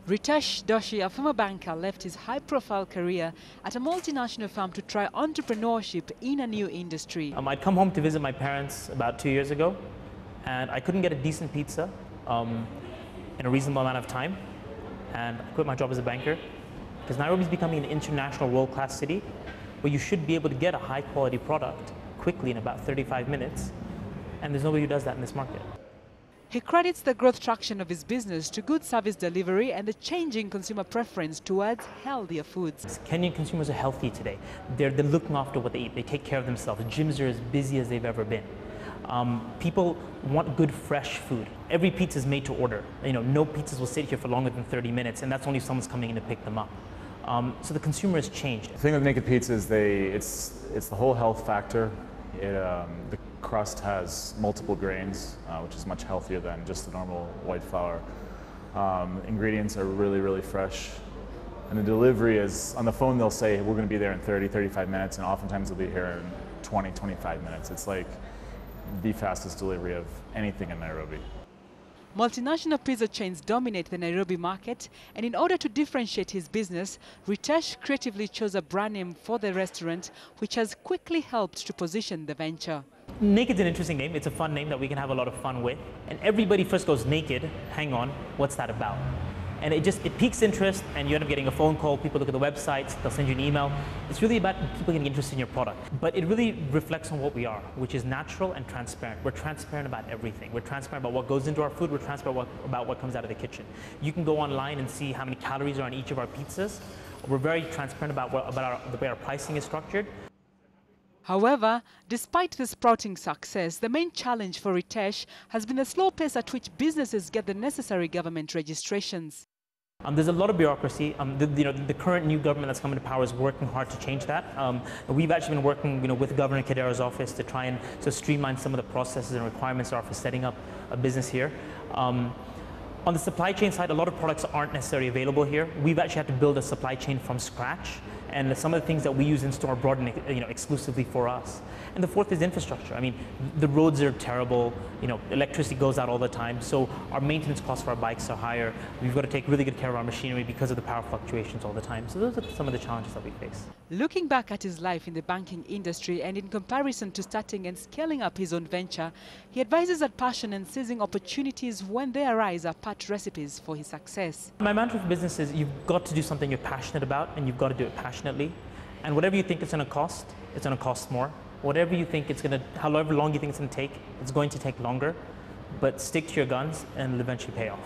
Ritesh Doshi, a former banker, left his high-profile career at a multinational firm to try entrepreneurship in a new industry. I'd come home to visit my parents about 2 years ago, and I couldn't get a decent pizza in a reasonable amount of time, and I quit my job as a banker because Nairobi is becoming an international world-class city where you should be able to get a high-quality product quickly in about 35 minutes, and there's nobody who does that in this market. He credits the growth traction of his business to good service delivery and the changing consumer preference towards healthier foods. Kenyan consumers are healthy today. They're looking after what they eat. They take care of themselves. Gyms are as busy as they've ever been. People want good, fresh food. Every pizza is made to order. No pizzas will sit here for longer than 30 minutes, and that's only if someone's coming in to pick them up. So the consumer has changed. The thing with naked pizza is it's the whole health factor. The crust has multiple grains, which is much healthier than just the normal white flour. Ingredients are really, really fresh. And the delivery is, on the phone they'll say, we're going to be there in 30, 35 minutes, and oftentimes they'll be here in 20, 25 minutes. It's like the fastest delivery of anything in Nairobi. Multinational pizza chains dominate the Nairobi market, and in order to differentiate his business, Ritesh creatively chose a brand name for the restaurant, which has quickly helped to position the venture. Naked's an interesting name. It's a fun name that we can have a lot of fun with. And everybody first goes, naked, hang on, what's that about? And it piques interest, and you end up getting a phone call, people look at the websites, they'll send you an email. It's really about people getting interested in your product. But it really reflects on what we are, which is natural and transparent. We're transparent about everything. We're transparent about what goes into our food. We're transparent about what comes out of the kitchen. You can go online and see how many calories are on each of our pizzas. We're very transparent about the way our pricing is structured. However, despite the sprouting success, the main challenge for Ritesh has been the slow pace at which businesses get the necessary government registrations. There's a lot of bureaucracy. The current new government that's come into power is working hard to change that. We've actually been working with Governor Kidera's office to try and streamline some of the processes and requirements for setting up a business here. On the supply chain side, a lot of products aren't necessarily available here. We've actually had to build a supply chain from scratch, and some of the things that we use in store are brought in exclusively for us. And the fourth is infrastructure. I mean, the roads are terrible. Electricity goes out all the time, so our maintenance costs for our bikes are higher. We've got to take really good care of our machinery because of the power fluctuations all the time. So those are some of the challenges that we face. Looking back at his life in the banking industry and in comparison to starting and scaling up his own venture, he advises that passion and seizing opportunities when they arise are part recipes for his success. My mantra for business is you've got to do something you're passionate about, and you've got to do it passionately. And whatever you think it's going to cost more. Whatever you think however long you think it's going to take, it's going to take longer. But stick to your guns and it'll eventually pay off.